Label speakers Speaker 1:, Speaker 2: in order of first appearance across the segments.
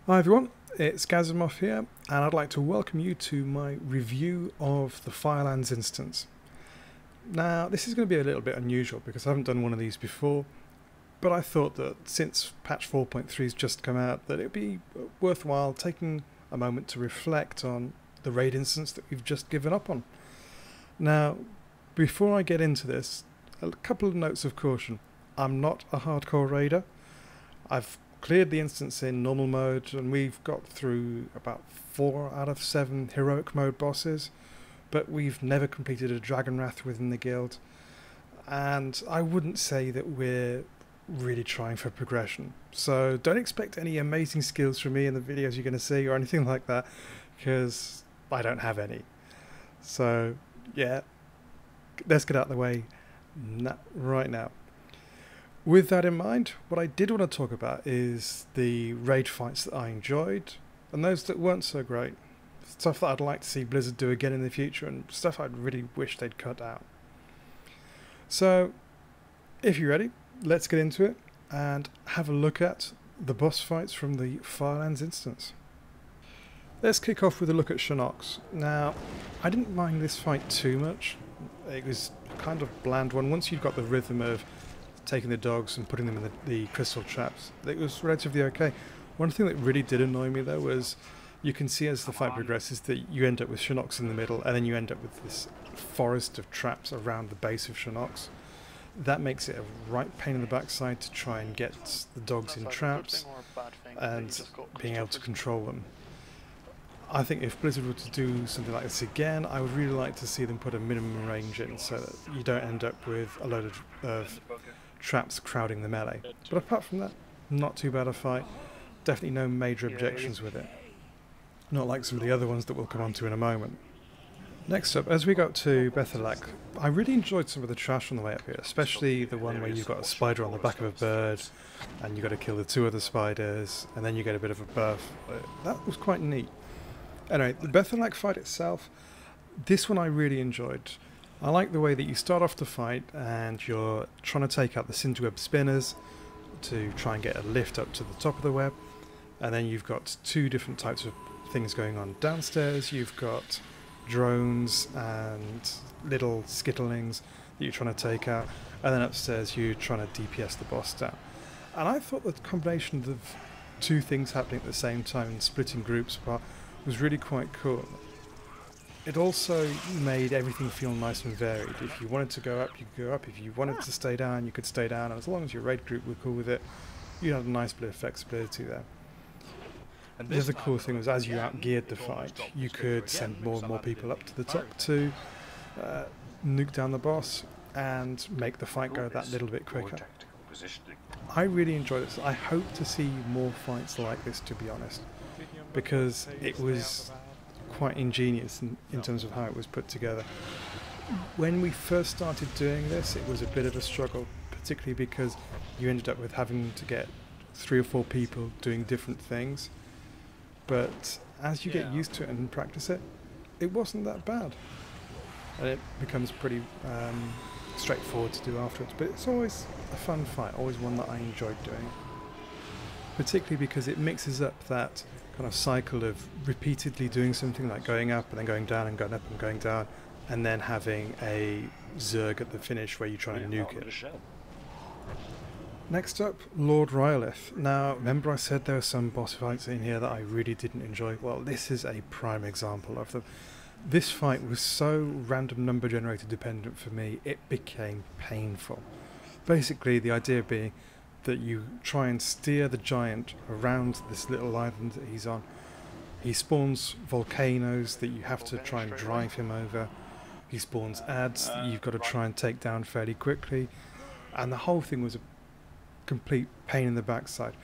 Speaker 1: Hi everyone, it's Gazimov here, and I'd like to welcome you to my review of the Firelands instance. Now, this is going to be a little bit unusual because I haven't done one of these before, but I thought that since patch 4.3 has just come out, that it would be worthwhile taking a moment to reflect on the raid instance that we've just given up on. Now, before I get into this, a couple of notes of caution. I'm not a hardcore raider. I've cleared the instance in normal mode and we've got through about 4 out of 7 heroic mode bosses, but we've never completed a Dragon Wrath within the guild, and I wouldn't say that we're really trying for progression. So don't expect any amazing skills from me in the videos you're going to see or anything like that, because I don't have any. So yeah, let's get out of the way right now. With that in mind, what I did want to talk about is the raid fights that I enjoyed and those that weren't so great. Stuff that I'd like to see Blizzard do again in the future and stuff I'd really wish they'd cut out. So, if you're ready, let's get into it and have a look at the boss fights from the Firelands instance. Let's kick off with a look at Shinox. Now, I didn't mind this fight too much. It was kind of bland one. Once you've got the rhythm of taking the dogs and putting them in the crystal traps, it was relatively okay. One thing that really did annoy me though was you can see as the fight progresses that you end up with Shinox in the middle and then you end up with this forest of traps around the base of Shinox. That makes it a right pain in the backside to try and get the dogs in traps and being able to control them. I think if Blizzard were to do something like this again, I would really like to see them put a minimum range in so that you don't end up with a load of traps crowding the melee. But apart from that, not too bad a fight. Definitely no major objections with it. Not like some of the other ones that we'll come on to in a moment. Next up, as we got to Bethelak, I really enjoyed some of the trash on the way up here, especially the one where you've got a spider on the back of a bird and you've got to kill the 2 other spiders and then you get a bit of a buff. That was quite neat. Anyway, the Bethelak fight itself, this one I really enjoyed. I like the way that you start off the fight and you're trying to take out the Cinderweb spinners to try and get a lift up to the top of the web, and then you've got 2 different types of things going on. Downstairs you've got drones and little skittlings that you're trying to take out, and then upstairs you're trying to DPS the boss down. And I thought the combination of the 2 things happening at the same time and splitting groups apart was really quite cool. It also made everything feel nice and varied. If you wanted to go up, you could go up. If you wanted to stay down, you could stay down. And as long as your raid group were cool with it, you had a nice bit of flexibility there. The other cool thing was as you outgeared the fight, you could send more and more people up to the top to nuke down the boss and make the fight go that little bit quicker. I really enjoyed this. I hope to see more fights like this, to be honest, because it was quite ingenious in terms of how it was put together. When we first started doing this, it was a bit of a struggle, particularly because you ended up with having to get 3 or 4 people doing different things. But as you get used to it and practice it, it wasn't that bad. And it becomes pretty straightforward to do afterwards. But it's always a fun fight, always one that I enjoyed doing. Particularly because it mixes up that kind of cycle of repeatedly doing something like going up and then going down and going up and going down, and then having a Zerg at the finish where you try and nuke it. Next up, Lord Rael. Now, remember I said there were some boss fights in here that I really didn't enjoy? Well, this is a prime example of them. This fight was so random number generator dependent for me, it became painful. Basically, the idea being that you try and steer the giant around this little island that he's on. He spawns volcanoes that you have to try and drive him over. He spawns adds that you've got to try and take down fairly quickly. And the whole thing was a complete pain in the backside.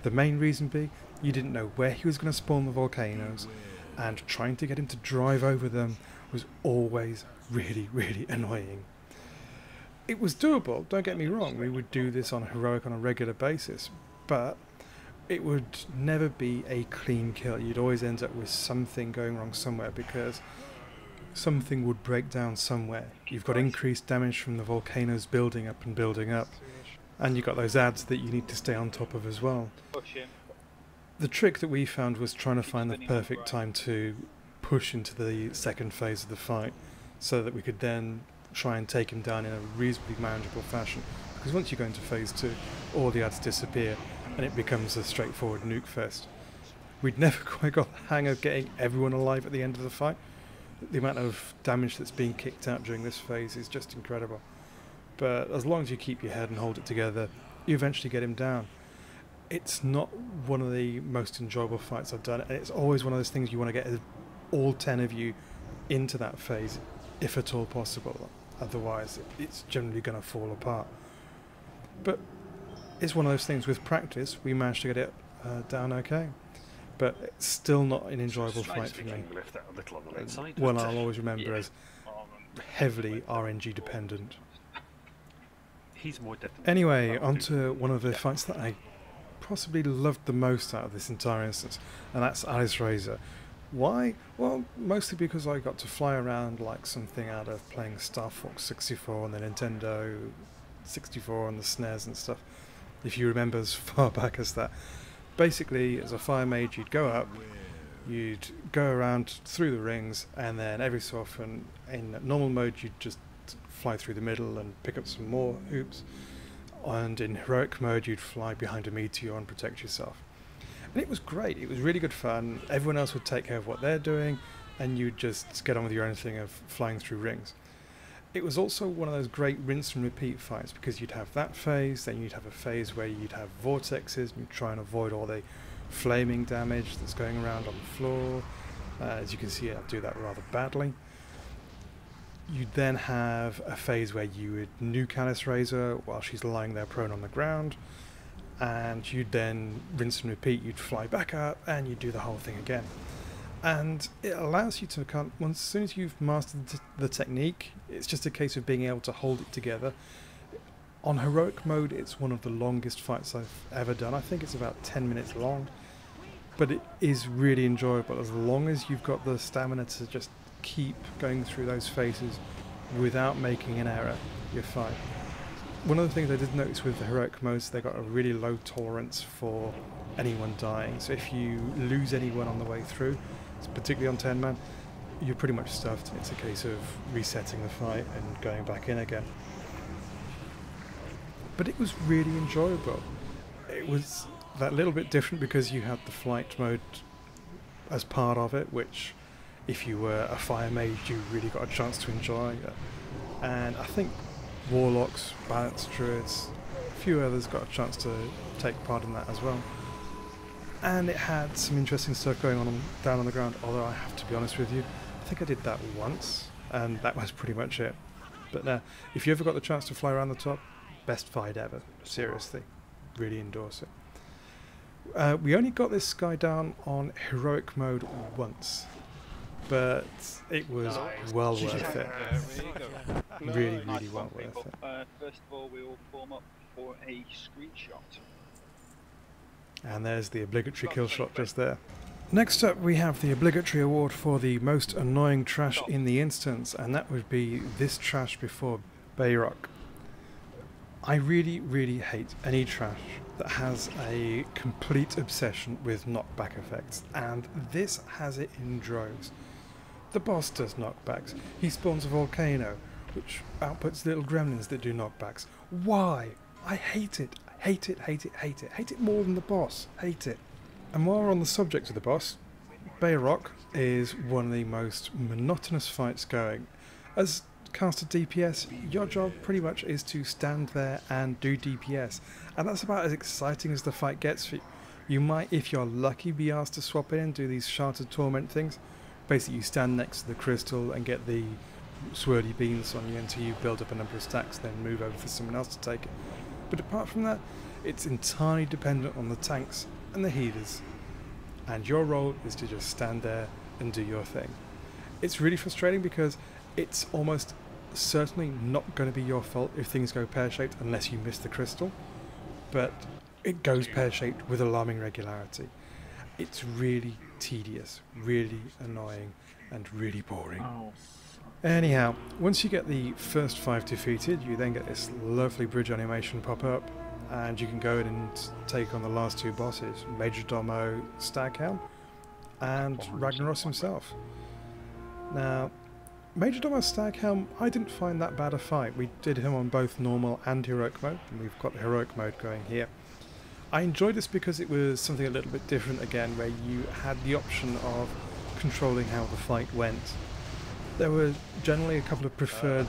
Speaker 1: The main reason being, you didn't know where he was going to spawn the volcanoes, and trying to get him to drive over them was always really, really annoying. It was doable, don't get me wrong, we would do this on heroic on a regular basis, but it would never be a clean kill. You'd always end up with something going wrong somewhere because something would break down somewhere. You've got increased damage from the volcanoes building up and building up, and you've got those adds that you need to stay on top of as well. The trick that we found was trying to find the perfect time to push into the second phase of the fight so that we could then try and take him down in a reasonably manageable fashion, because once you go into phase 2 all the ads disappear and it becomes a straightforward nuke fest. We'd never quite got the hang of getting everyone alive at the end of the fight. The amount of damage that's being kicked out during this phase is just incredible. But as long as you keep your head and hold it together, you eventually get him down. It's not one of the most enjoyable fights I've done, and it's always one of those things you want to get all 10 of you into that phase, if at all possible. Otherwise, it's generally going to fall apart. But it's one of those things, with practice, we managed to get it down okay. But it's still not an enjoyable fight for me. One I'll always remember as heavily RNG dependent. Anyway, on to one of the fights that I possibly loved the most out of this entire instance, and that's Alice Razor. Why? Well, mostly because I got to fly around like something out of playing Star Fox 64 on the Nintendo 64 on the SNES and stuff, if you remember as far back as that. Basically, as a fire mage, you'd go up, you'd go around through the rings, and then every so often, in normal mode, you'd just fly through the middle and pick up some more hoops, and in heroic mode, you'd fly behind a meteor and protect yourself. And it was great, it was really good fun. Everyone else would take care of what they're doing, and you'd just get on with your own thing of flying through rings. It was also one of those great rinse and repeat fights, because you'd have that phase, then you'd have a phase where you'd have vortexes, and you'd try and avoid all the flaming damage that's going around on the floor. As you can see, I do that rather badly. You'd then have a phase where you would nuke Alice Razor while she's lying there prone on the ground, and you'd then rinse and repeat. You'd fly back up and you'd do the whole thing again. And it allows you to, as soon as you've mastered the technique, it's just a case of being able to hold it together. On heroic mode, it's one of the longest fights I've ever done. I think it's about 10 minutes long, but it is really enjoyable as long as you've got the stamina to just keep going through those phases without making an error. You're fine. One of the things I did notice with the heroic modes, they got a really low tolerance for anyone dying. So if you lose anyone on the way through, particularly on 10 man, you're pretty much stuffed. It's a case of resetting the fight and going back in again. But it was really enjoyable. It was that little bit different because you had the flight mode as part of it, which if you were a fire mage you really got a chance to enjoy. And I think warlocks, balanced druids, a few others got a chance to take part in that as well. And it had some interesting stuff going on down on the ground, although I have to be honest with you, I think I did that once, and that was pretty much it. But if you ever got the chance to fly around the top, best fight ever, seriously, really endorse it. We only got this guy down on heroic mode once, but it was well worth it. Really, really well worth it.
Speaker 2: First of all, we all form up for a screenshot.
Speaker 1: And there's the obligatory kill shot just there. Next up we have the obligatory award for the most annoying trash in the instance, and that would be this trash before Bayrock. I really, really hate any trash that has a complete obsession with knockback effects, and this has it in droves. The boss does knockbacks. He spawns a volcano, which outputs little gremlins that do knockbacks. Why? I hate it. Hate it, hate it, hate it. Hate it more than the boss. Hate it. And while we're on the subject of the boss, Bayrock is one of the most monotonous fights going. As caster DPS, your job pretty much is to stand there and do DPS. And that's about as exciting as the fight gets for you. You might, if you're lucky, be asked to swap in and do these Shattered Torment things. Basically you stand next to the crystal and get the swirly beams on you until you build up a number of stacks, then move over for someone else to take it. But apart from that, it's entirely dependent on the tanks and the healers, and your role is to just stand there and do your thing. It's really frustrating because it's almost certainly not going to be your fault if things go pear-shaped unless you miss the crystal, but it goes pear-shaped with alarming regularity. It's really tedious, really annoying, and really boring. Anyhow, once you get the first 5 defeated, you then get this lovely bridge animation pop up, and you can go in and take on the last two bosses, Major Domo Staghelm and Ragnaros himself. Now, Major Domo Staghelm, I didn't find that bad a fight. We did him on both normal and heroic mode, and we've got the heroic mode going here. I enjoyed this because it was something a little bit different again, where you had the option of controlling how the fight went. There were generally a couple of preferred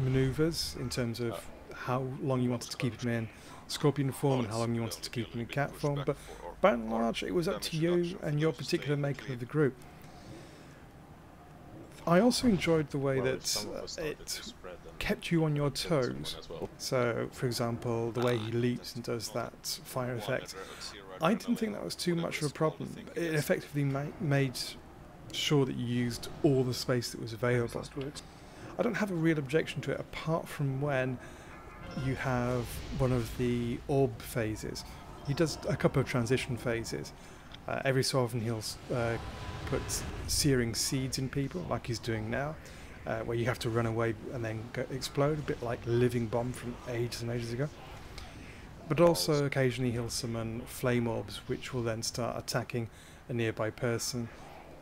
Speaker 1: maneuvers in terms of how long you wanted to keep him in scorpion form and how long you wanted to keep him in cat form, but by and large it was up to you and your particular makeup of the group. I also enjoyed the way that it kept you on your toes. So, for example, the way he leaps and does that fire effect, I didn't think that was too much of a problem. It effectively made sure that you used all the space that was available. I don't have a real objection to it apart from when you have one of the orb phases. He does a couple of transition phases. Every so often he'll put searing seeds in people, like he's doing now, where you have to run away and then explode, a bit like Living Bomb from ages and ages ago. But also occasionally he'll summon flame orbs, which will then start attacking a nearby person,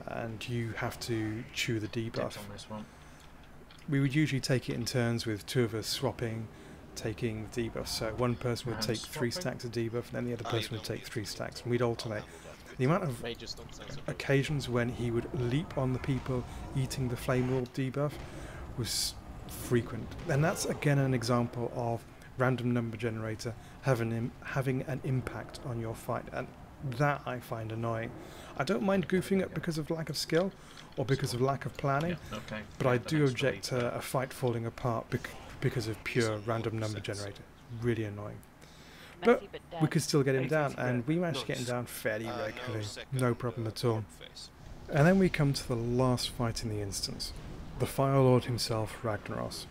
Speaker 1: and you have to chew the debuff. We would usually take it in turns, with two of us swapping, taking the debuff. So one person would take 3 stacks of debuff, and then the other person would take 3 stacks, and we'd alternate. The amount of occasions when he would leap on the people eating the flame orb debuff was frequent. And that's again an example of random number generator having an impact on your fight, and that I find annoying. I don't mind goofing up because of lack of skill or because of lack of planning, but I do object to a fight falling apart because of pure random number generator. Really annoying. But we could still get him down, and we managed to get him down fairly regularly, no problem at all. And then we come to the last fight in the instance, the Fire Lord himself, Ragnaros.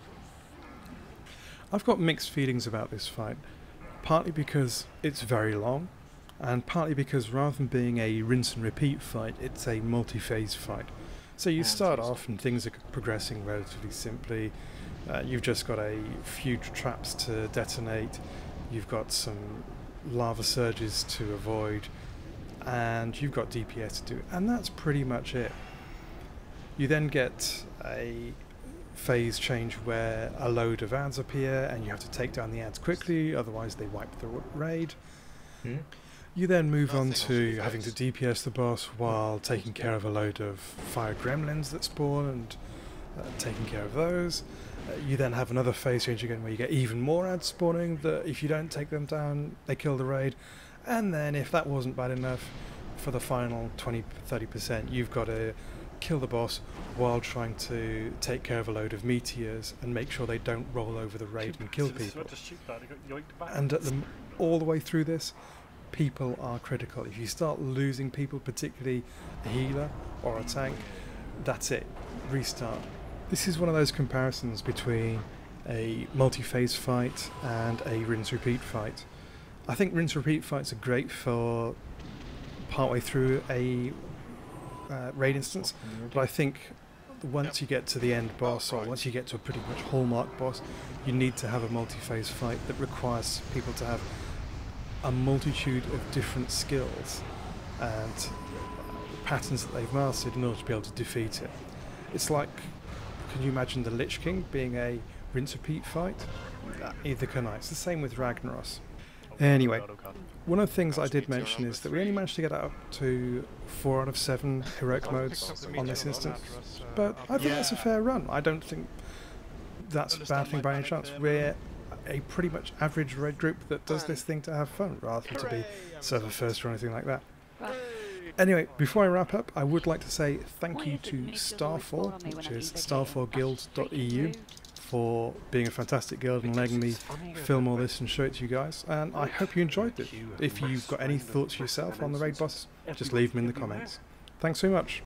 Speaker 1: I've got mixed feelings about this fight, partly because it's very long, and partly because rather than being a rinse and repeat fight, it's a multi-phase fight. So you start off and things are progressing relatively simply. You've just got a few traps to detonate, you've got some lava surges to avoid, and you've got DPS to do, and that's pretty much it. You then get a phase change where a load of ads appear and you have to take down the ads quickly, otherwise they wipe the raid. You then move on to having to DPS the boss while taking care of a load of fire gremlins that spawn and taking care of those. You then have another phase change again where you get even more ads spawning that if you don't take them down they kill the raid, and then if that wasn't bad enough, for the final 20-30% you've got to kill the boss while trying to take care of a load of meteors and make sure they don't roll over the raid and kill people. And all the way through this, people are critical. If you start losing people, particularly a healer or a tank, that's it, restart. This is one of those comparisons between a multi-phase fight and a rinse-repeat fight. I think rinse-repeat fights are great for partway through a raid instance, but I think once you get to the end boss, or once you get to a pretty much hallmark boss, you need to have a multi-phase fight that requires people to have a multitude of different skills and patterns that they've mastered in order to be able to defeat it. It's like, can you imagine the Lich King being a rinse-repeat fight? Either can I. It's the same with Ragnaros. Anyway, one of the things I did mention is that we only managed to get up to 4 out of 7 heroic modes on this instance, but I think that's a fair run. I don't think that's a bad thing by any chance. We're a pretty much average raid group that does this thing to have fun rather than to be server first or anything like that. Anyway, before I wrap up, I would like to say thank you to Starfall, which is starfallguild.eu, for being a fantastic guild and letting me film all this and show it to you guys, and I hope you enjoyed it. If you've got any thoughts yourself on the raid bosses, just leave them in the comments. Thanks so much.